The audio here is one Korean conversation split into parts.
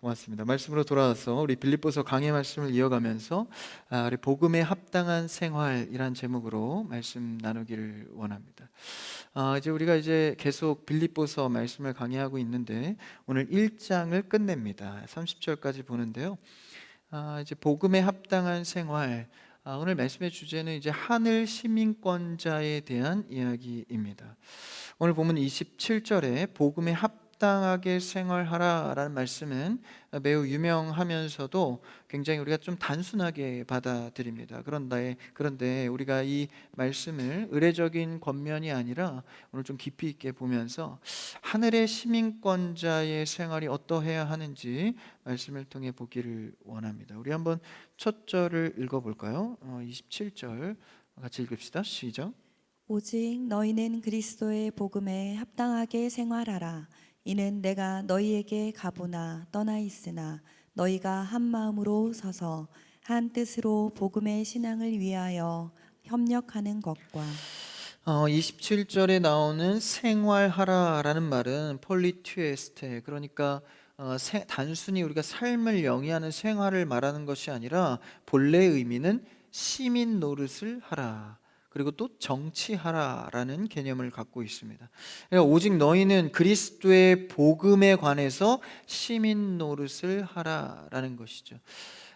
고맙습니다. 말씀으로 돌아와서 우리 빌립보서 강의 말씀을 이어가면서 우리 복음에 합당한 생활이란 제목으로 말씀 나누기를 원합니다. 이제 우리가 계속 빌립보서 말씀을 강의하고 있는데 오늘 1장을 끝냅니다. 30절까지 보는데요. 이제 복음에 합당한 생활. 오늘 말씀의 주제는 이제 하늘 시민권자에 대한 이야기입니다. 오늘 보면 27절에 복음에 합당하게 생활하라라는 말씀은 매우 유명하면서도 굉장히 우리가 좀 단순하게 받아들입니다. 그런데 우리가 이 말씀을 의례적인 권면이 아니라 오늘 좀 깊이 있게 보면서 하늘의 시민권자의 생활이 어떠해야 하는지 말씀을 통해 보기를 원합니다. 우리 한번 첫 절을 읽어볼까요? 27절 같이 읽읍시다. 시작. 오직 너희는 그리스도의 복음에 합당하게 생활하라. 이는 내가 너희에게 가보나 떠나 있으나 너희가 한 마음으로 서서 한 뜻으로 복음의 신앙을 위하여 협력하는 것과 27절에 나오는 생활하라라는 말은 폴리투에스테, 그러니까 단순히 우리가 삶을 영위하는 생활을 말하는 것이 아니라 본래의 의미는 시민 노릇을 하라, 그리고 또 정치하라라는 개념을 갖고 있습니다. 그러니까 오직 너희는 그리스도의 복음에 관해서 시민 노릇을 하라라는 것이죠.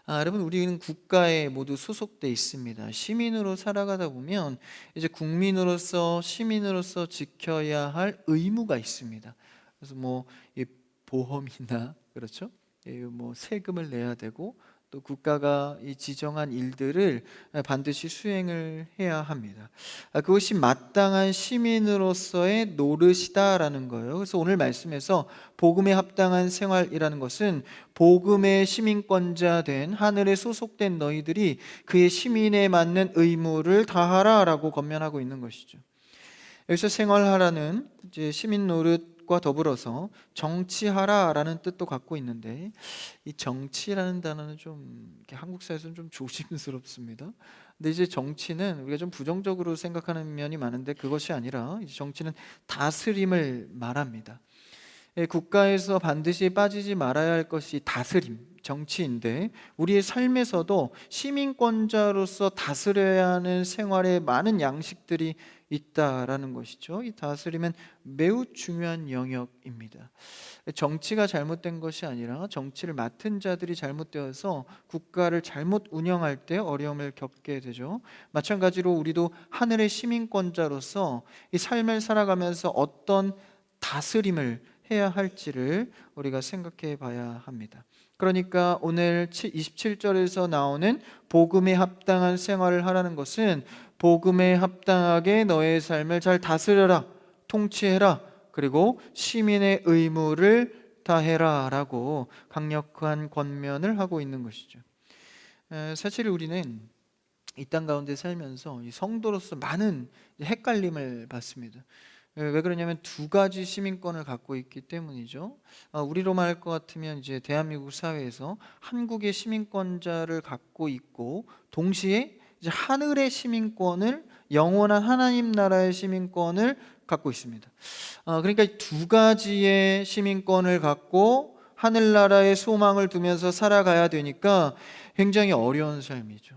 여러분, 우리는 국가에 모두 소속돼 있습니다. 시민으로 살아가다 보면 이제 국민으로서, 시민으로서 지켜야 할 의무가 있습니다. 그래서 이 보험이나, 그렇죠? 세금을 내야 되고, 또 국가가 이 지정한 일들을 반드시 수행을 해야 합니다. 그것이 마땅한 시민으로서의 노릇이다라는 거예요. 그래서 오늘 말씀에서 복음에 합당한 생활이라는 것은 복음의 시민권자 된 하늘에 소속된 너희들이 그의 시민에 맞는 의무를 다하라라고 권면하고 있는 것이죠. 여기서 생활하라는 이제 시민 노릇과 더불어서 정치하라라는 뜻도 갖고 있는데, 이 정치라는 단어는 좀 이렇게 한국 사회에서는 좀 조심스럽습니다. 근데 이제 정치는 우리가 좀 부정적으로 생각하는 면이 많은데, 그것이 아니라 이제 정치는 다스림을 말합니다. 국가에서 반드시 빠지지 말아야 할 것이 다스림, 정치인데, 우리의 삶에서도 시민권자로서 다스려야 하는 생활에 많은 양식들이 있다라는 것이죠. 이 다스림은 매우 중요한 영역입니다. 정치가 잘못된 것이 아니라 정치를 맡은 자들이 잘못되어서 국가를 잘못 운영할 때 어려움을 겪게 되죠. 마찬가지로 우리도 하늘의 시민권자로서 이 삶을 살아가면서 어떤 다스림을 해야 할지를 우리가 생각해 봐야 합니다. 그러니까 오늘 27절에서 나오는 복음에 합당한 생활을 하라는 것은 복음에 합당하게 너의 삶을 잘 다스려라, 통치해라, 그리고 시민의 의무를 다해라 라고 강력한 권면을 하고 있는 것이죠. 사실 우리는 이 땅 가운데 살면서 이 성도로서 많은 헷갈림을 받습니다. 왜 그러냐면 두 가지 시민권을 갖고 있기 때문이죠. 우리로 말할 것 같으면 이제 대한민국 사회에서 한국의 시민권자를 갖고 있고, 동시에 이제 하늘의 시민권을, 영원한 하나님 나라의 시민권을 갖고 있습니다. 그러니까 두 가지의 시민권을 갖고 하늘나라의 소망을 두면서 살아가야 되니까 굉장히 어려운 삶이죠.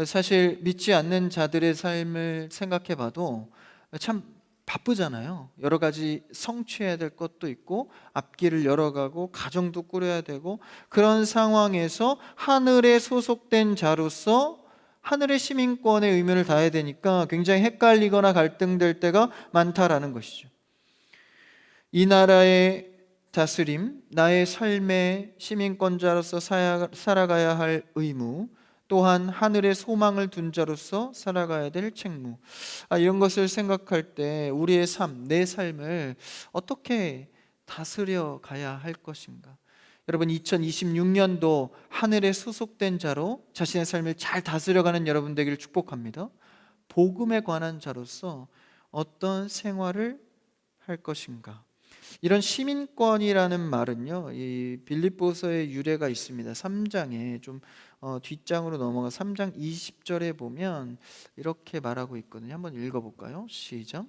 사실 믿지 않는 자들의 삶을 생각해 봐도 참 바쁘잖아요. 여러 가지 성취해야 될 것도 있고, 앞길을 열어가고 가정도 꾸려야 되고, 그런 상황에서 하늘에 소속된 자로서 하늘의 시민권의 의무를 다해야 되니까 굉장히 헷갈리거나 갈등될 때가 많다라는 것이죠. 이 나라의 다스림, 나의 삶의 시민권자로서 살아가야 할 의무, 또한 하늘의 소망을 둔 자로서 살아가야 될 책무, 이런 것을 생각할 때 우리의 삶, 내 삶을 어떻게 다스려 가야 할 것인가. 여러분, 2026년도 하늘에 소속된 자로 자신의 삶을 잘 다스려가는 여러분 되기를 축복합니다. 복음에 관한 자로서 어떤 생활을 할 것인가. 이런 시민권이라는 말은요, 이 빌립보서의 유래가 있습니다. 3장에 좀 뒷장으로 넘어가 3장 20절에 보면 이렇게 말하고 있거든요. 한번 읽어볼까요? 시작.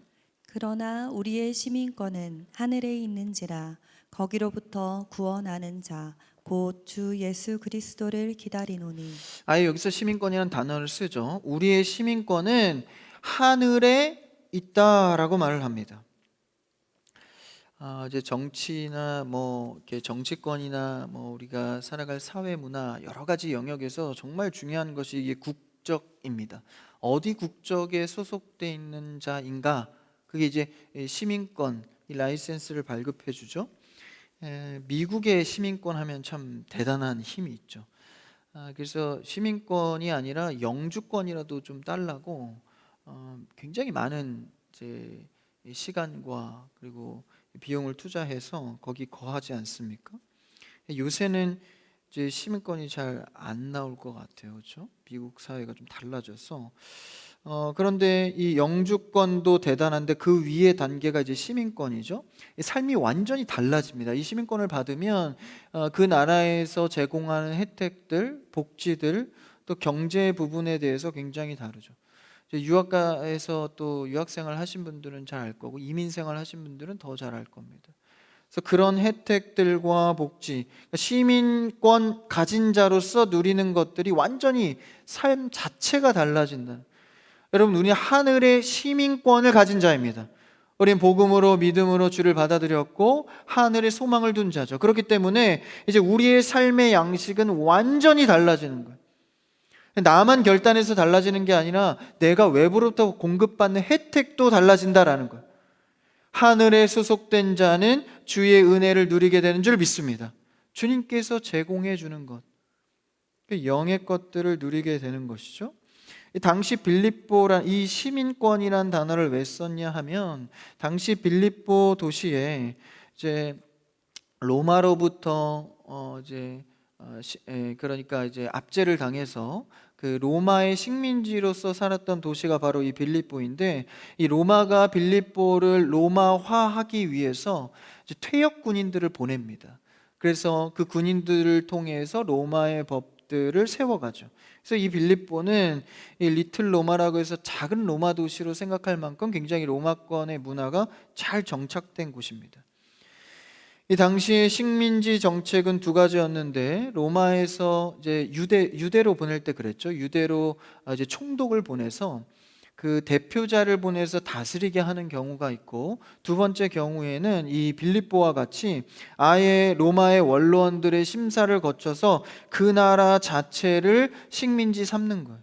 그러나 우리의 시민권은 하늘에 있는지라 거기로부터 구원하는 자 곧 주 예수 그리스도를 기다리노니 아예 여기서 시민권이라는 단어를 쓰죠. 우리의 시민권은 하늘에 있다라고 말을 합니다. 이제 정치나 뭐 이렇게 정치권이나 뭐 우리가 살아갈 사회 문화 여러 가지 영역에서 정말 중요한 것이 이게 국적입니다. 어디 국적에 소속돼 있는 자인가? 그게 이제 시민권, 이 라이센스를 발급해 주죠. 미국의 시민권 하면 참 대단한 힘이 있죠. 그래서 시민권이 아니라 영주권이라도 좀 달라고 굉장히 많은 이제 시간과 그리고 비용을 투자해서 거기 거하지 않습니까? 요새는 이제 시민권이 잘 안 나올 것 같아요, 그렇죠? 미국 사회가 좀 달라져서 그런데 이 영주권도 대단한데 그 위에 단계가 이제 시민권이죠. 이 삶이 완전히 달라집니다. 이 시민권을 받으면 그 나라에서 제공하는 혜택들, 복지들, 또 경제 부분에 대해서 굉장히 다르죠. 이제 유학가에서 또 유학생활 하신 분들은 잘 알 거고 이민생활 하신 분들은 더 잘 알 겁니다. 그래서 그런 혜택들과 복지, 그러니까 시민권 가진 자로서 누리는 것들이 완전히 삶 자체가 달라진다. 여러분, 우리 하늘의 시민권을 가진 자입니다. 우린 복음으로 믿음으로 주를 받아들였고 하늘의 소망을 둔 자죠. 그렇기 때문에 이제 우리의 삶의 양식은 완전히 달라지는 거예요. 나만 결단해서 달라지는 게 아니라 내가 외부로부터 공급받는 혜택도 달라진다라는 거예요. 하늘에 소속된 자는 주의 은혜를 누리게 되는 줄 믿습니다. 주님께서 제공해 주는 것, 영의 것들을 누리게 되는 것이죠. 당시 빌립보란 이 시민권이란 단어를 왜 썼냐 하면 당시 빌립보 도시에 이제 로마로부터 그러니까 이제 압제를 당해서 그 로마의 식민지로서 살았던 도시가 바로 이 빌립보인데, 이 로마가 빌립보를 로마화하기 위해서 이제 퇴역 군인들을 보냅니다. 그래서 그 군인들을 통해서 로마의 법들을 세워가죠. 그래서 이 빌립보는 이 리틀 로마라고 해서 작은 로마 도시로 생각할 만큼 굉장히 로마권의 문화가 잘 정착된 곳입니다. 이 당시의 식민지 정책은 두 가지였는데, 로마에서 이제 유대로 보낼 때 그랬죠. 유대로 이제 총독을 보내서 그 대표자를 보내서 다스리게 하는 경우가 있고, 두 번째 경우에는 이 빌립보와 같이 아예 로마의 원로원들의 심사를 거쳐서 그 나라 자체를 식민지 삼는 거예요.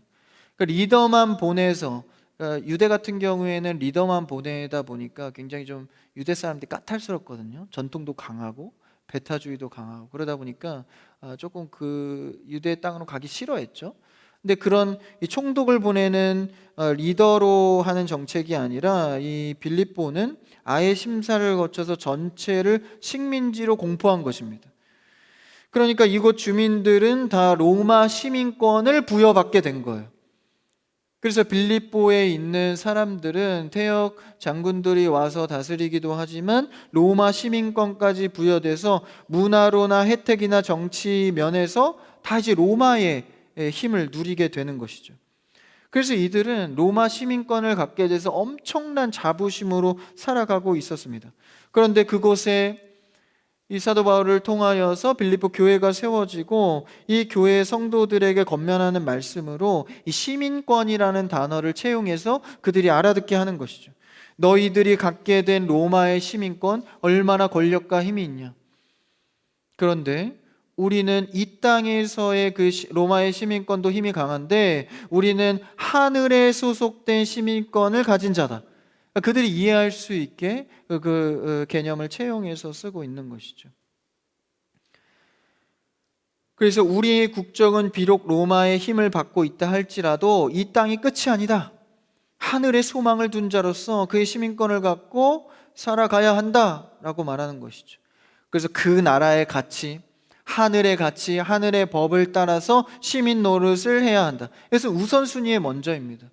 그러니까 리더만 보내서, 그러니까 유대 같은 경우에는 리더만 보내다 보니까 굉장히 좀 유대 사람들이 까탈스럽거든요. 전통도 강하고 배타주의도 강하고 그러다 보니까 조금 그 유대 땅으로 가기 싫어했죠. 근데 그런 이 총독을 보내는 리더로 하는 정책이 아니라 이 빌립보는 아예 심사를 거쳐서 전체를 식민지로 공포한 것입니다. 그러니까 이곳 주민들은 다 로마 시민권을 부여받게 된 거예요. 그래서 빌립보에 있는 사람들은 퇴역 장군들이 와서 다스리기도 하지만 로마 시민권까지 부여돼서 문화로나 혜택이나 정치 면에서 다 이제 로마의 힘을 누리게 되는 것이죠. 그래서 이들은 로마 시민권을 갖게 돼서 엄청난 자부심으로 살아가고 있었습니다. 그런데 그곳에 이 사도 바울을 통하여서 빌립보 교회가 세워지고 이 교회 성도들에게 권면하는 말씀으로 이 시민권이라는 단어를 채용해서 그들이 알아듣게 하는 것이죠. 너희들이 갖게 된 로마의 시민권 얼마나 권력과 힘이 있냐. 그런데 우리는 이 땅에서의 그 로마의 시민권도 힘이 강한데 우리는 하늘에 소속된 시민권을 가진 자다. 그들이 이해할 수 있게 그 개념을 채용해서 쓰고 있는 것이죠. 그래서 우리의 국적은 비록 로마의 힘을 받고 있다 할지라도 이 땅이 끝이 아니다. 하늘에 소망을 둔 자로서 그의 시민권을 갖고 살아가야 한다라고 말하는 것이죠. 그래서 그 나라의 가치, 하늘의 가치, 하늘의 법을 따라서 시민 노릇을 해야 한다. 그래서 우선순위의 먼저입니다.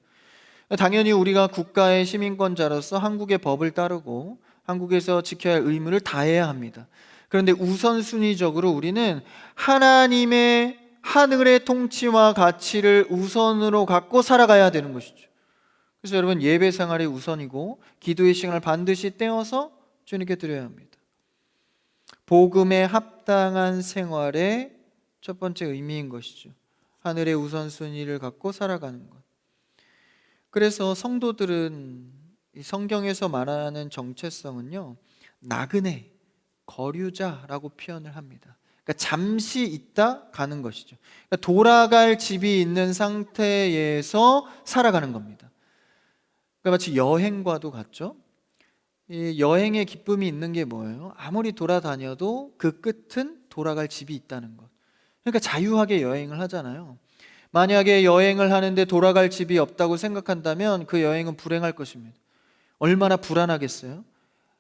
당연히 우리가 국가의 시민권자로서 한국의 법을 따르고 한국에서 지켜야 할 의무를 다해야 합니다. 그런데 우선순위적으로 우리는 하나님의 하늘의 통치와 가치를 우선으로 갖고 살아가야 되는 것이죠. 그래서 여러분, 예배 생활이 우선이고 기도의 시간을 반드시 떼어서 주님께 드려야 합니다. 복음에 합당한 생활의 첫 번째 의미인 것이죠. 하늘의 우선순위를 갖고 살아가는 것. 그래서 성도들은 이 성경에서 말하는 정체성은요, 나그네, 거류자라고 표현을 합니다. 그러니까 잠시 있다 가는 것이죠. 그러니까 돌아갈 집이 있는 상태에서 살아가는 겁니다. 그러니까 마치 여행과도 같죠. 이 여행의 기쁨이 있는 게 뭐예요? 아무리 돌아다녀도 그 끝은 돌아갈 집이 있다는 것. 그러니까 자유하게 여행을 하잖아요. 만약에 여행을 하는데 돌아갈 집이 없다고 생각한다면 그 여행은 불행할 것입니다. 얼마나 불안하겠어요?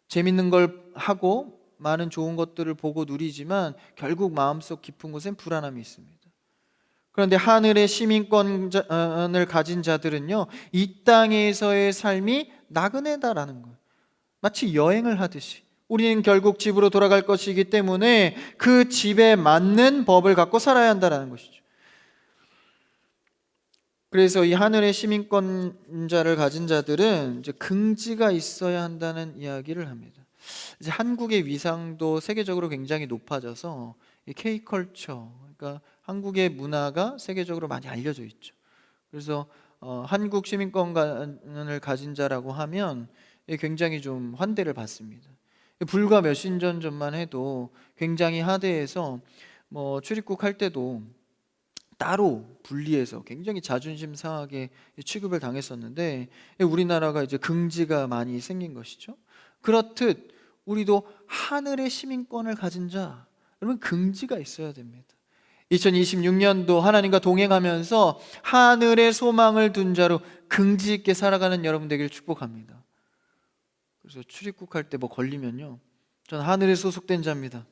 재밌는 걸 하고 많은 좋은 것들을 보고 누리지만 결국 마음속 깊은 곳엔 불안함이 있습니다. 그런데 하늘의 시민권을 가진 자들은요, 이 땅에서의 삶이 나그네다라는 거예요. 마치 여행을 하듯이 우리는 결국 집으로 돌아갈 것이기 때문에 그 집에 맞는 법을 갖고 살아야 한다는 것이죠. 그래서 이 하늘의 시민권자를 가진 자들은 이제 긍지가 있어야 한다는 이야기를 합니다. 이제 한국의 위상도 세계적으로 굉장히 높아져서 이 K컬처, 그러니까 한국의 문화가 세계적으로 많이 알려져 있죠. 그래서 한국 시민권을 가진 자라고 하면 굉장히 좀 환대를 받습니다. 불과 몇 십 년 전만 해도 굉장히 하대해서 뭐 출입국 할 때도 따로 분리해서 굉장히 자존심 상하게 취급을 당했었는데, 우리나라가 이제 긍지가 많이 생긴 것이죠. 그렇듯 우리도 하늘의 시민권을 가진 자, 여러분 긍지가 있어야 됩니다. 2026년도 하나님과 동행하면서 하늘의 소망을 둔 자로 긍지 있게 살아가는 여러분 되기를 축복합니다. 그래서 출입국할 때 뭐 걸리면요, 저는 하늘에 소속된 자입니다.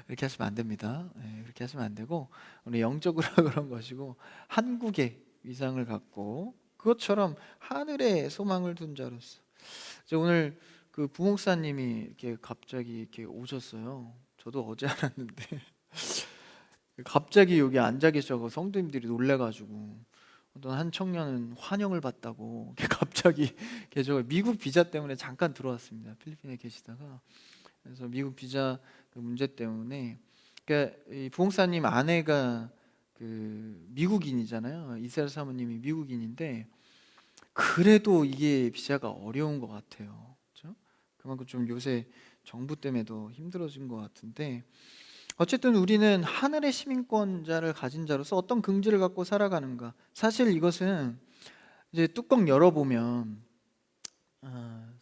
이렇게 하시면 안 됩니다. 네, 그렇게 하시면 안 되고, 우리 영적으로 그런 것이고 한국의 위상을 갖고 그것처럼 하늘에 소망을 둔 자로서. 오늘 그 부목사님이 이렇게 갑자기 이렇게 오셨어요. 저도 어제 알았는데 갑자기 여기 앉아 계셔서 성도님들이 놀래가지고 어떤 한 청년은 환영을 받다고 갑자기 계셔서 미국 비자 때문에 잠깐 들어왔습니다. 필리핀에 계시다가. 그래서 미국 비자 그 문제 때문에, 그러니까 이 부목사님 아내가 그 미국인이잖아요. 이스라엘 사모님이 미국인인데 그래도 이게 비자가 어려운 것 같아요. 그렇죠? 그만큼 좀 요새 정부 때문에도 힘들어진 것 같은데, 어쨌든 우리는 하늘의 시민권자를 가진 자로서 어떤 긍지를 갖고 살아가는가. 사실 이것은 이제 뚜껑 열어보면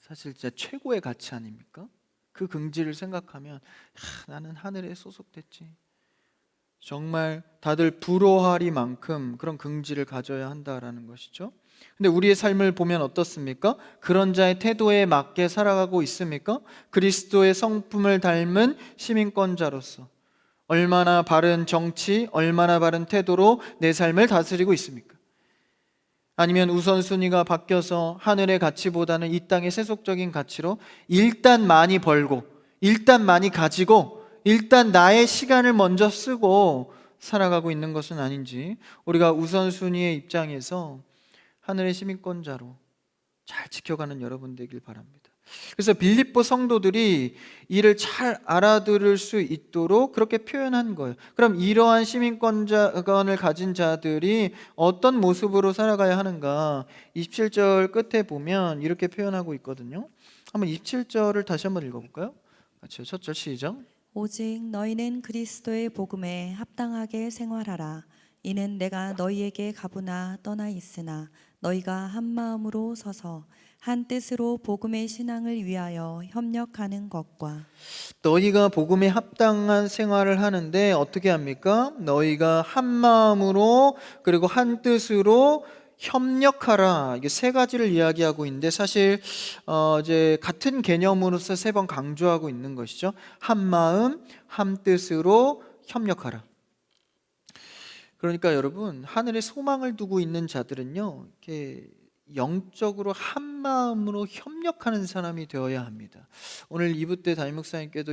사실 진짜 최고의 가치 아닙니까? 그 긍지를 생각하면 나는 하늘에 소속됐지. 정말 다들 부러워하리만큼 그런 긍지를 가져야 한다라는 것이죠. 근데 우리의 삶을 보면 어떻습니까? 그런 자의 태도에 맞게 살아가고 있습니까? 그리스도의 성품을 닮은 시민권자로서 얼마나 바른 정치, 얼마나 바른 태도로 내 삶을 다스리고 있습니까? 아니면 우선순위가 바뀌어서 하늘의 가치보다는 이 땅의 세속적인 가치로 일단 많이 벌고, 일단 많이 가지고, 일단 나의 시간을 먼저 쓰고 살아가고 있는 것은 아닌지, 우리가 우선순위의 입장에서 하늘의 시민권자로 잘 지켜가는 여러분 되길 바랍니다. 그래서 빌립보 성도들이 이를 잘 알아들을 수 있도록 그렇게 표현한 거예요. 그럼 이러한 시민권을 가진 자들이 어떤 모습으로 살아가야 하는가? 27절 끝에 보면 이렇게 표현하고 있거든요. 한번 27절을 다시 한번 읽어볼까요? 같이 첫 절 시작. 오직 너희는 그리스도의 복음에 합당하게 생활하라. 이는 내가 너희에게 가보나 떠나 있으나 너희가 한 마음으로 서서 한 뜻으로 복음의 신앙을 위하여 협력하는 것과. 너희가 복음에 합당한 생활을 하는데 어떻게 합니까? 너희가 한 마음으로 그리고 한 뜻으로 협력하라. 이게 세 가지를 이야기하고 있는데 사실 이제 같은 개념으로서 세 번 강조하고 있는 것이죠. 한 마음, 한 뜻으로 협력하라. 그러니까 여러분, 하늘에 소망을 두고 있는 자들은요, 이렇게 영적으로 한 마음으로 협력하는 사람이 되어야 합니다. 오늘 2부 때 담임 목사님께도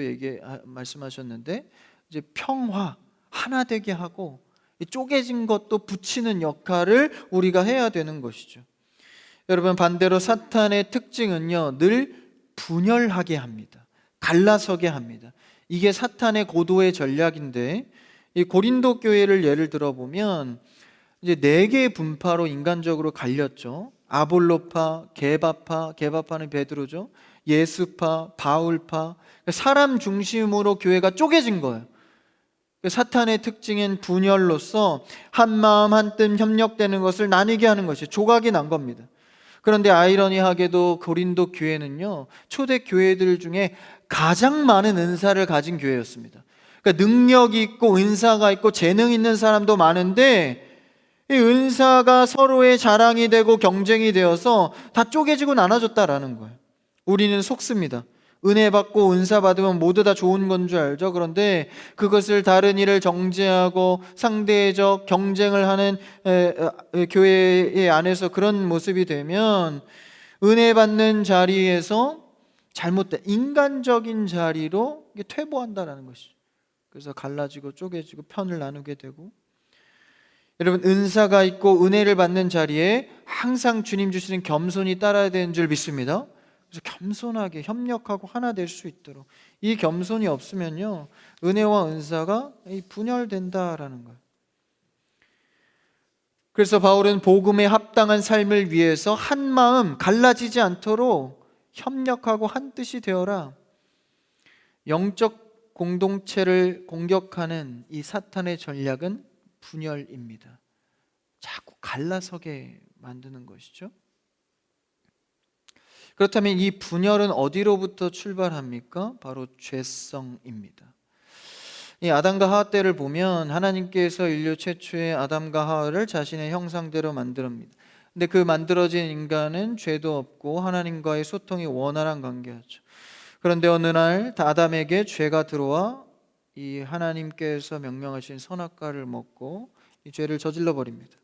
말씀하셨는데, 이제 평화, 하나 되게 하고 쪼개진 것도 붙이는 역할을 우리가 해야 되는 것이죠. 여러분, 반대로 사탄의 특징은요, 늘 분열하게 합니다. 갈라서게 합니다. 이게 사탄의 고도의 전략인데, 이 고린도 교회를 예를 들어보면 이제 네 개의 분파로 인간적으로 갈렸죠. 아볼로파, 게바파, 게바파는 베드로죠. 예수파, 바울파. 사람 중심으로 교회가 쪼개진 거예요. 사탄의 특징인 분열로서 한 마음 한뜻 협력되는 것을 나뉘게 하는 것이 조각이 난 겁니다. 그런데 아이러니하게도 고린도 교회는요, 초대 교회들 중에 가장 많은 은사를 가진 교회였습니다. 그러니까 능력이 있고 은사가 있고 재능 있는 사람도 많은데, 이 은사가 서로의 자랑이 되고 경쟁이 되어서 다 쪼개지고 나눠졌다라는 거예요. 우리는 속습니다. 은혜 받고 은사 받으면 모두 다 좋은 건 줄 알죠. 그런데 그것을 다른 일을 정죄하고 상대적 경쟁을 하는 교회 안에서 그런 모습이 되면 은혜 받는 자리에서 잘못된 인간적인 자리로 퇴보한다라는 것이죠. 그래서 갈라지고 쪼개지고 편을 나누게 되고, 여러분, 은사가 있고 은혜를 받는 자리에 항상 주님 주시는 겸손이 따라야 되는 줄 믿습니다. 그래서 겸손하게 협력하고 하나 될 수 있도록, 이 겸손이 없으면요, 은혜와 은사가 분열된다라는 거예요. 그래서 바울은 복음에 합당한 삶을 위해서 한 마음 갈라지지 않도록 협력하고 한 뜻이 되어라. 영적 공동체를 공격하는 이 사탄의 전략은 분열입니다. 자꾸 갈라서게 만드는 것이죠. 그렇다면 이 분열은 어디로부터 출발합니까? 바로 죄성입니다. 이 아담과 하와 때를 보면 하나님께서 인류 최초의 아담과 하와를 자신의 형상대로 만들었습니다. 근데 그 만들어진 인간은 죄도 없고 하나님과의 소통이 원활한 관계였죠. 그런데 어느 날 아담에게 죄가 들어와 이 하나님께서 명령하신 선악과를 먹고 이 죄를 저질러 버립니다.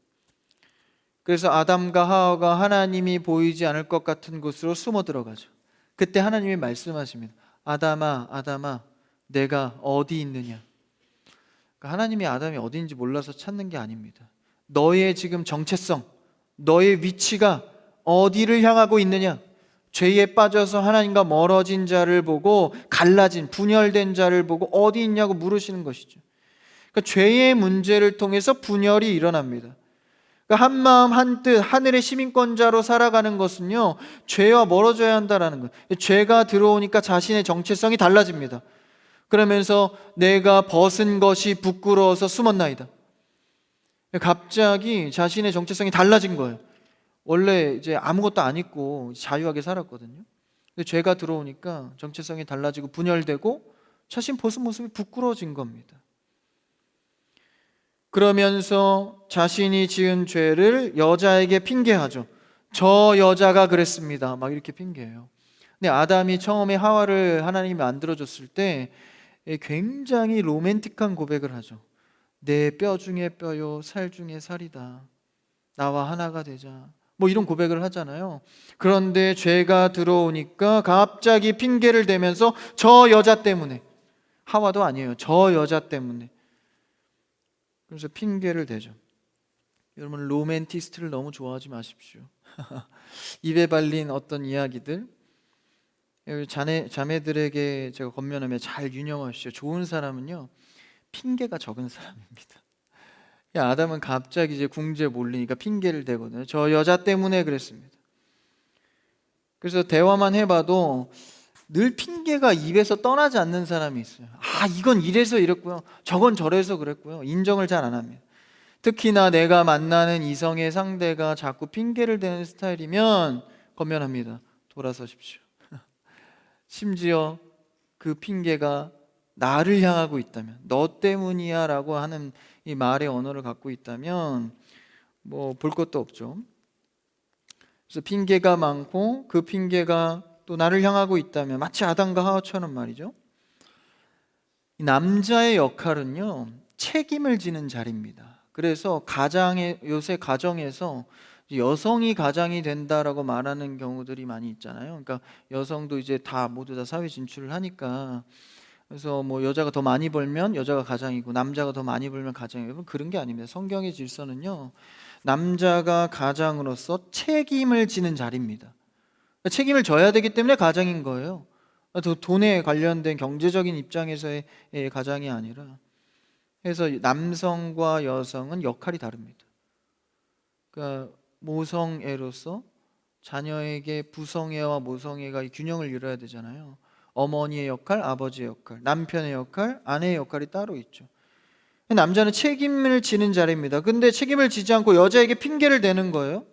그래서 아담과 하와가 하나님이 보이지 않을 것 같은 곳으로 숨어 들어가죠. 그때 하나님이 말씀하십니다. 아담아, 아담아, 내가 어디 있느냐? 그러니까 하나님이 아담이 어디인지 몰라서 찾는 게 아닙니다. 너의 지금 정체성, 너의 위치가 어디를 향하고 있느냐? 죄에 빠져서 하나님과 멀어진 자를 보고, 갈라진 분열된 자를 보고 어디 있냐고 물으시는 것이죠. 그러니까 죄의 문제를 통해서 분열이 일어납니다. 그러니까 한 마음 한 뜻 하늘의 시민권자로 살아가는 것은요, 죄와 멀어져야 한다라는 거예요. 죄가 들어오니까 자신의 정체성이 달라집니다. 그러면서 내가 벗은 것이 부끄러워서 숨었나이다. 갑자기 자신의 정체성이 달라진 거예요. 원래 이제 아무것도 안 입고 자유하게 살았거든요. 근데 죄가 들어오니까 정체성이 달라지고 분열되고 자신 벗은 모습이 부끄러워진 겁니다. 그러면서 자신이 지은 죄를 여자에게 핑계하죠. 저 여자가 그랬습니다. 막 이렇게 핑계해요. 근데 아담이 처음에 하와를 하나님이 만들어줬을 때 굉장히 로맨틱한 고백을 하죠. 내 뼈 중에 뼈요 살 중에 살이다. 나와 하나가 되자. 뭐 이런 고백을 하잖아요. 그런데 죄가 들어오니까 갑자기 핑계를 대면서 저 여자 때문에, 하와도 아니에요, 저 여자 때문에, 그래서 핑계를 대죠. 여러분, 로맨티스트를 너무 좋아하지 마십시오. 입에 발린 어떤 이야기들, 자매들에게 제가 권면하며 잘 유념하십시오. 좋은 사람은요, 핑계가 적은 사람입니다. 아담은 갑자기 이제 궁지에 몰리니까 핑계를 대거든요. 저 여자 때문에 그랬습니다. 그래서 대화만 해봐도 늘 핑계가 입에서 떠나지 않는 사람이 있어요. 아, 이건 이래서 이랬고요, 저건 저래서 그랬고요. 인정을 잘 안 합니다. 특히나 내가 만나는 이성의 상대가 자꾸 핑계를 대는 스타일이면 권면합니다. 돌아서십시오. 심지어 그 핑계가 나를 향하고 있다면, 너 때문이야 라고 하는 이 말의 언어를 갖고 있다면 뭐 볼 것도 없죠. 그래서 핑계가 많고 그 핑계가 또 나를 향하고 있다면, 마치 아담과 하와처럼 말이죠. 이 남자의 역할은요, 책임을 지는 자리입니다. 그래서 요새 가정에서 여성이 가장이 된다라고 말하는 경우들이 많이 있잖아요. 그러니까 여성도 이제 모두 다 사회 진출을 하니까, 그래서 뭐 여자가 더 많이 벌면 여자가 가장이고 남자가 더 많이 벌면 가장이고, 여러분, 그런 게 아닙니다. 성경의 질서는요, 남자가 가장으로서 책임을 지는 자리입니다. 책임을 져야 되기 때문에 가장인 거예요. 돈에 관련된 경제적인 입장에서의 가장이 아니라, 그래서 남성과 여성은 역할이 다릅니다. 그러니까 모성애로서 자녀에게 부성애와 모성애가 이 균형을 이뤄야 되잖아요. 어머니의 역할, 아버지의 역할, 남편의 역할, 아내의 역할이 따로 있죠. 남자는 책임을 지는 자리입니다. 근데 책임을 지지 않고 여자에게 핑계를 대는 거예요.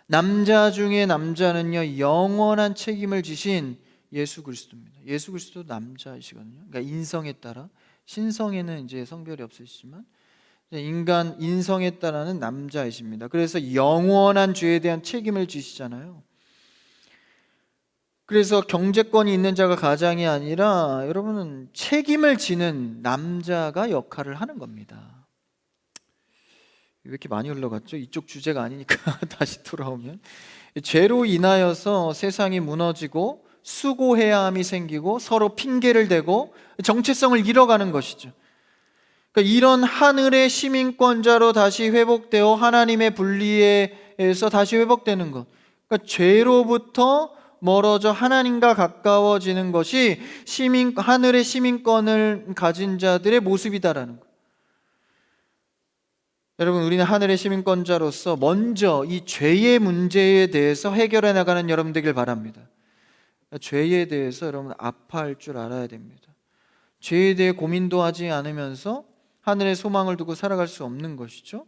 남자 중에 남자는요, 영원한 책임을 지신 예수 그리스도입니다. 예수 그리스도 남자이시거든요. 그러니까 인성에 따라, 신성에는 이제 성별이 없으시지만 인간 인성에 따라는 남자이십니다. 그래서 영원한 죄에 대한 책임을 지시잖아요. 그래서 경제권이 있는 자가 가장이 아니라 여러분은 책임을 지는 남자가 역할을 하는 겁니다. 왜 이렇게 많이 흘러갔죠? 이쪽 주제가 아니니까 다시 돌아오면, 죄로 인하여서 세상이 무너지고 수고해야 함이 생기고 서로 핑계를 대고 정체성을 잃어가는 것이죠. 그러니까 이런 하늘의 시민권자로 다시 회복되어 하나님의 분리에서 다시 회복되는 것, 그러니까 죄로부터 멀어져 하나님과 가까워지는 것이 하늘의 시민권을 가진 자들의 모습이다라는 것. 여러분, 우리는 하늘의 시민권자로서 먼저 이 죄의 문제에 대해서 해결해 나가는 여러분 되길 바랍니다. 죄에 대해서 여러분 아파할 줄 알아야 됩니다. 죄에 대해 고민도 하지 않으면서 하늘의 소망을 두고 살아갈 수 없는 것이죠.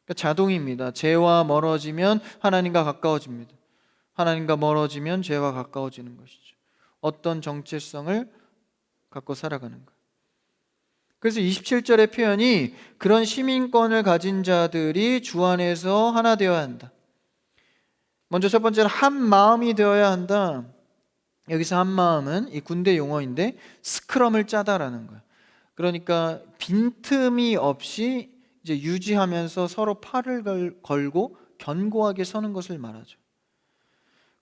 그러니까 자동입니다. 죄와 멀어지면 하나님과 가까워집니다. 하나님과 멀어지면 죄와 가까워지는 것이죠. 어떤 정체성을 갖고 살아가는 것. 그래서 27절의 표현이 그런 시민권을 가진 자들이 주 안에서 하나 되어야 한다. 먼저 첫 번째는 한 마음이 되어야 한다. 여기서 한 마음은 이 군대 용어인데 스크럼을 짜다라는 거예요. 그러니까 빈틈이 없이 이제 유지하면서 서로 팔을 걸고 견고하게 서는 것을 말하죠.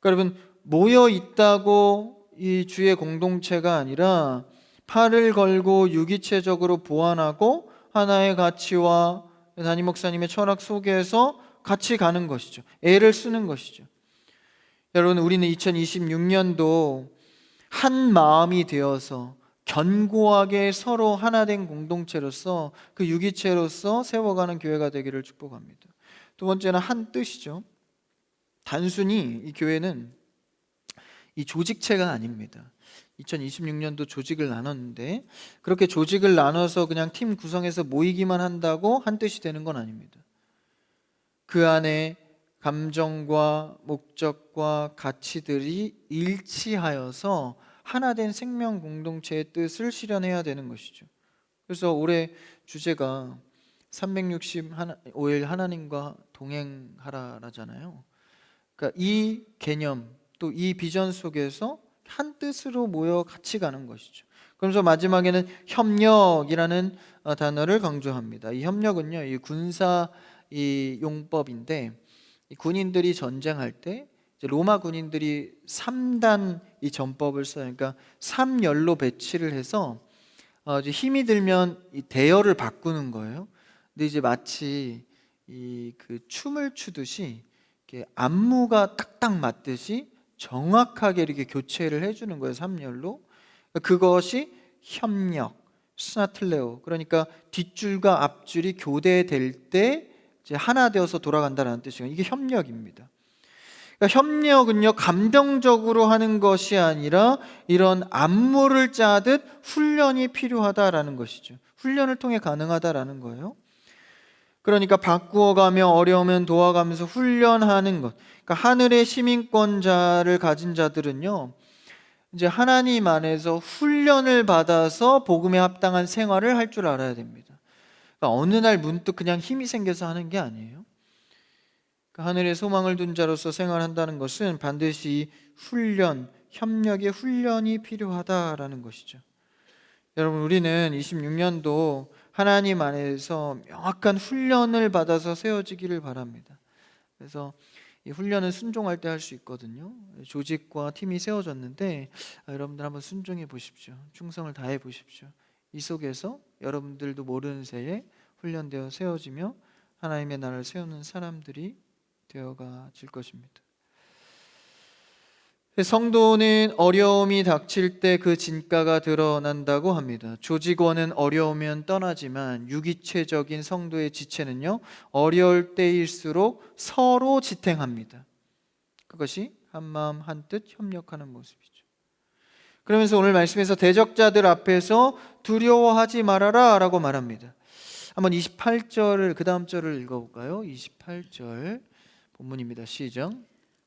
그러니까 여러분, 모여 있다고 이 주의 공동체가 아니라 팔을 걸고 유기체적으로 보완하고 하나의 가치와 담임 목사님의 철학 속에서 같이 가는 것이죠. 애를 쓰는 것이죠. 여러분, 우리는 2026년도 한 마음이 되어서 견고하게 서로 하나 된 공동체로서 그 유기체로서 세워가는 교회가 되기를 축복합니다. 두 번째는 한 뜻이죠. 단순히 이 교회는 이 조직체가 아닙니다. 2026년도 조직을 나눴는데 그렇게 조직을 나눠서 그냥 팀 구성해서 모이기만 한다고 한 뜻이 되는 건 아닙니다. 그 안에 감정과 목적과 가치들이 일치하여서 하나 된 생명 공동체의 뜻을 실현해야 되는 것이죠. 그래서 올해 주제가 365일 하나님과 동행하라잖아요. 그러니까 이 개념 또 이 비전 속에서 한 뜻으로 모여 같이 가는 것이죠. 그러면서 마지막에는 협력이라는 단어를 강조합니다. 이 협력은요, 이 군사 이 용법인데, 이 군인들이 전쟁할 때 이제 로마 군인들이 3단 이 전법을 써요. 그러니까 3열로 배치를 해서 이제 힘이 들면 이 대열을 바꾸는 거예요. 근데 이제 마치 이 그 춤을 추듯이 이렇게 안무가 딱딱 맞듯이 정확하게 이렇게 교체를 해주는 거예요. 3열로. 그것이 협력, 스나틀레오. 그러니까 뒷줄과 앞줄이 교대될 때 이제 하나 되어서 돌아간다는 뜻이에요. 이게 협력입니다. 그러니까 협력은요, 감정적으로 하는 것이 아니라 이런 안무를 짜듯 훈련이 필요하다라는 것이죠. 훈련을 통해 가능하다라는 거예요. 그러니까 바꾸어가며 어려우면 도와가면서 훈련하는 것. 그러니까 하늘의 시민권자를 가진 자들은요, 이제 하나님 안에서 훈련을 받아서 복음에 합당한 생활을 할 줄 알아야 됩니다. 그러니까 어느 날 문득 그냥 힘이 생겨서 하는 게 아니에요. 그러니까 하늘의 소망을 둔 자로서 생활한다는 것은 반드시 훈련, 협력의 훈련이 필요하다라는 것이죠. 여러분, 우리는 26년도 하나님 안에서 명확한 훈련을 받아서 세워지기를 바랍니다. 그래서 이 훈련은 순종할 때 할 수 있거든요. 조직과 팀이 세워졌는데 여러분들 한번 순종해 보십시오. 충성을 다해 보십시오. 이 속에서 여러분들도 모르는 새에 훈련되어 세워지며 하나님의 나라를 세우는 사람들이 되어가 질 것입니다. 성도는 어려움이 닥칠 때 그 진가가 드러난다고 합니다. 조직원은 어려우면 떠나지만 유기체적인 성도의 지체는요, 어려울 때일수록 서로 지탱합니다. 그것이 한마음 한뜻 협력하는 모습이죠. 그러면서 오늘 말씀에서 대적자들 앞에서 두려워하지 말아라 라고 말합니다. 한번 28절을 그 다음 절을 읽어볼까요? 28절 본문입니다. 시작.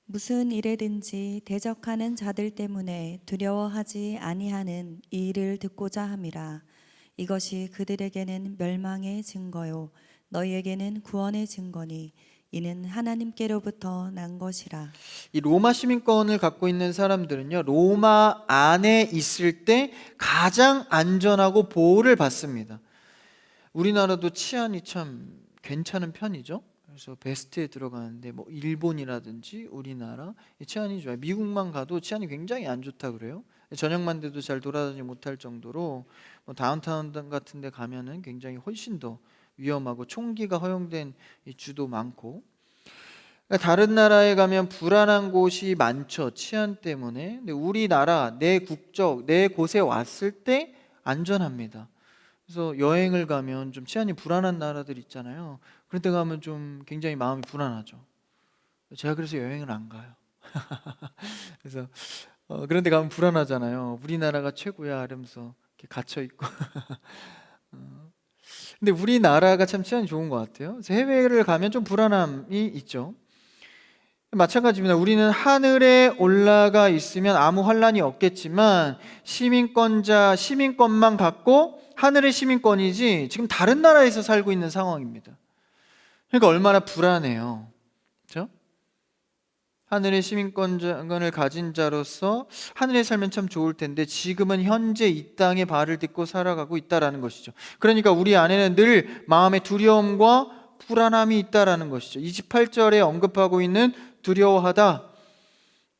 무슨 일에든지 대적하는 자들 때문에 두려워하지 아니하는 이 일을 듣고자 함이라. 이것이 그들에게는 멸망의 증거요 너희에게는 구원의 증거니 이는 하나님께로부터 난 것이라. 이 로마 시민권을 갖고 있는 사람들은요, 로마 안에 있을 때 가장 안전하고 보호를 받습니다. 우리나라도 치안이 참 괜찮은 편이죠. 그래서 베스트에 들어가는데 뭐 일본이라든지 우리나라 치안이 좋아요. 미국만 가도 치안이 굉장히 안 좋다 그래요. 저녁만 돼도 잘 돌아다니지 못할 정도로 뭐 다운타운 같은 데 가면은 굉장히 훨씬 더 위험하고 총기가 허용된 이 주도 많고, 그러니까 다른 나라에 가면 불안한 곳이 많죠. 치안 때문에. 근데 우리나라 내 국적 내 곳에 왔을 때 안전합니다. 그래서 여행을 가면 좀 치안이 불안한 나라들 있잖아요. 그런 데 가면 좀 굉장히 마음이 불안하죠. 제가 그래서 여행을 안 가요. 그래서 그런 데 가면 불안하잖아요. 우리나라가 최고야 이러면서 이렇게 갇혀 있고. 근데 우리나라가 참 치안이 좋은 것 같아요. 그래서 해외를 가면 좀 불안함이 있죠. 마찬가지입니다. 우리는 하늘에 올라가 있으면 아무 환란이 없겠지만 시민권만 갖고 하늘의 시민권이지 지금 다른 나라에서 살고 있는 상황입니다. 그러니까 얼마나 불안해요. 그렇죠? 하늘의 시민권을 가진 자로서 하늘에 살면 참 좋을 텐데 지금은 현재 이 땅에 발을 딛고 살아가고 있다라는 것이죠. 그러니까 우리 안에는 늘 마음의 두려움과 불안함이 있다라는 것이죠. 28절에 언급하고 있는 두려워하다.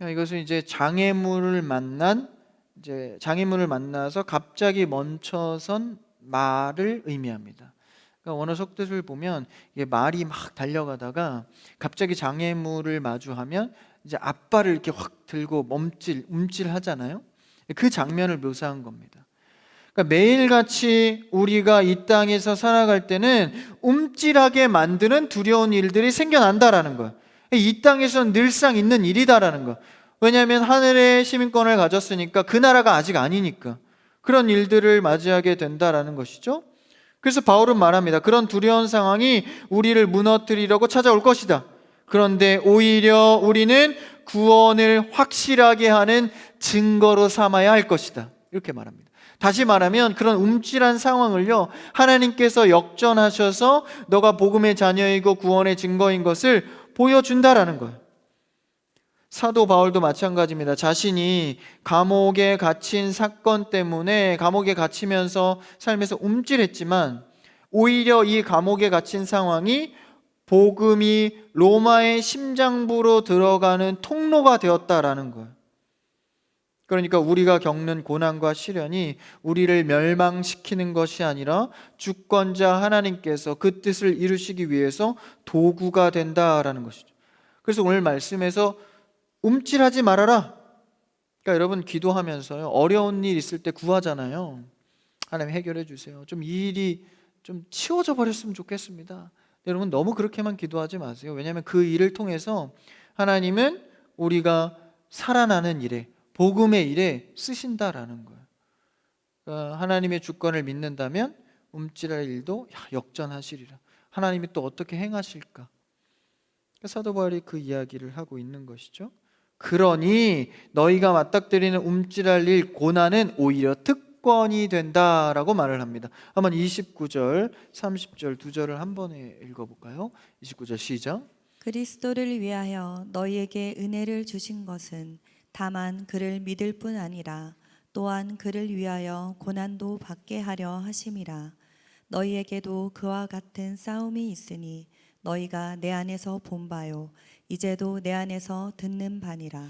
이것은 이제 장애물을 만나서 갑자기 멈춰선 말을 의미합니다. 그러니까 원어 속뜻을 보면 이게 말이 막 달려가다가 갑자기 장애물을 마주하면 이제 앞발을 이렇게 확 들고 움찔하잖아요. 그 장면을 묘사한 겁니다. 그러니까 매일같이 우리가 이 땅에서 살아갈 때는 움찔하게 만드는 두려운 일들이 생겨난다라는 거예요. 이 땅에서는 늘상 있는 일이다라는 거. 왜냐하면 하늘의 시민권을 가졌으니까 그 나라가 아직 아니니까 그런 일들을 맞이하게 된다라는 것이죠. 그래서 바울은 말합니다. 그런 두려운 상황이 우리를 무너뜨리려고 찾아올 것이다. 그런데 오히려 우리는 구원을 확실하게 하는 증거로 삼아야 할 것이다. 이렇게 말합니다. 다시 말하면 그런 움찔한 상황을요, 하나님께서 역전하셔서 너가 복음의 자녀이고 구원의 증거인 것을 보여준다라는 거예요. 사도 바울도 마찬가지입니다. 자신이 감옥에 갇힌 사건 때문에 감옥에 갇히면서 삶에서 움찔했지만 오히려 이 감옥에 갇힌 상황이 복음이 로마의 심장부로 들어가는 통로가 되었다라는 거예요. 그러니까 우리가 겪는 고난과 시련이 우리를 멸망시키는 것이 아니라 주권자 하나님께서 그 뜻을 이루시기 위해서 도구가 된다라는 것이죠. 그래서 오늘 말씀에서 움찔하지 말아라. 그러니까 여러분 기도하면서요, 어려운 일 있을 때 구하잖아요. 하나님 해결해 주세요. 좀 이 일이 좀 치워져 버렸으면 좋겠습니다. 여러분 너무 그렇게만 기도하지 마세요. 왜냐하면 그 일을 통해서 하나님은 우리가 살아나는 일에, 복음의 일에 쓰신다라는 거예요. 그러니까 하나님의 주권을 믿는다면 움찔할 일도 역전하시리라. 하나님이 또 어떻게 행하실까? 사도 바울이 그 이야기를 하고 있는 것이죠. 그러니 너희가 맞닥뜨리는 움찔할 일, 고난은 오히려 특권이 된다라고 말을 합니다. 한번 29절, 30절 두 절을 한 번에 읽어볼까요? 29절 시작. 그리스도를 위하여 너희에게 은혜를 주신 것은 다만 그를 믿을 뿐 아니라 또한 그를 위하여 고난도 받게 하려 하심이라. 너희에게도 그와 같은 싸움이 있으니 너희가 내 안에서 본 바요 이제도 내 안에서 듣는 바니라.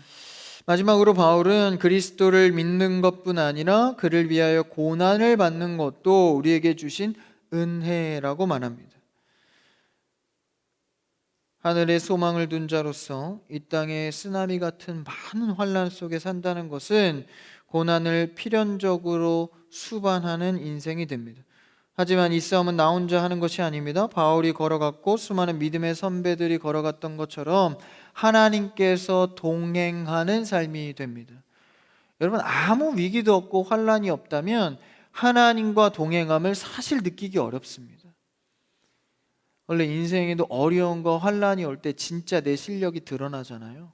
마지막으로 바울은 그리스도를 믿는 것뿐 아니라 그를 위하여 고난을 받는 것도 우리에게 주신 은혜라고 말합니다. 하늘에 소망을 둔 자로서 이 땅의 쓰나미 같은 많은 환난 속에 산다는 것은 고난을 필연적으로 수반하는 인생이 됩니다. 하지만 이 싸움은 나 혼자 하는 것이 아닙니다. 바울이 걸어갔고 수많은 믿음의 선배들이 걸어갔던 것처럼 하나님께서 동행하는 삶이 됩니다. 여러분, 아무 위기도 없고 환난이 없다면 하나님과 동행함을 사실 느끼기 어렵습니다. 원래 인생에도 어려움과 환난이 올 때 진짜 내 실력이 드러나잖아요.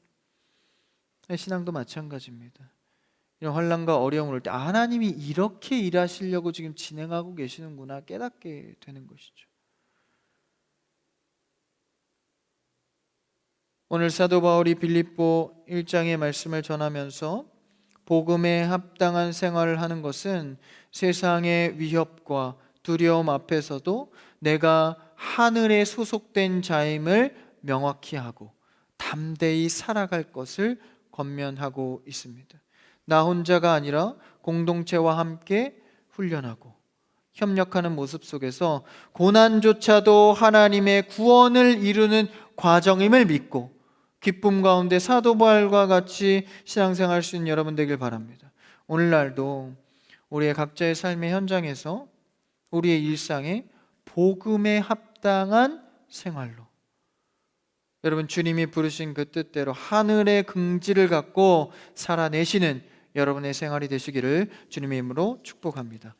신앙도 마찬가지입니다. 이런 환난과 어려움을 올 때 하나님이 이렇게 일하시려고 지금 진행하고 계시는구나 깨닫게 되는 것이죠. 오늘 사도 바울이 빌립보 1장의 말씀을 전하면서 복음에 합당한 생활을 하는 것은 세상의 위협과 두려움 앞에서도 내가 하늘에 소속된 자임을 명확히 하고 담대히 살아갈 것을 권면하고 있습니다. 나 혼자가 아니라 공동체와 함께 훈련하고 협력하는 모습 속에서 고난조차도 하나님의 구원을 이루는 과정임을 믿고 기쁨 가운데 사도 바울과 같이 신앙생활할 수 있는 여러분 되길 바랍니다. 오늘날도 우리의 각자의 삶의 현장에서 우리의 일상에 복음에 합당한 생활로 여러분 주님이 부르신 그 뜻대로 하늘의 긍지를 갖고 살아내시는 여러분의 생활이 되시기를 주님의 이름으로 축복합니다.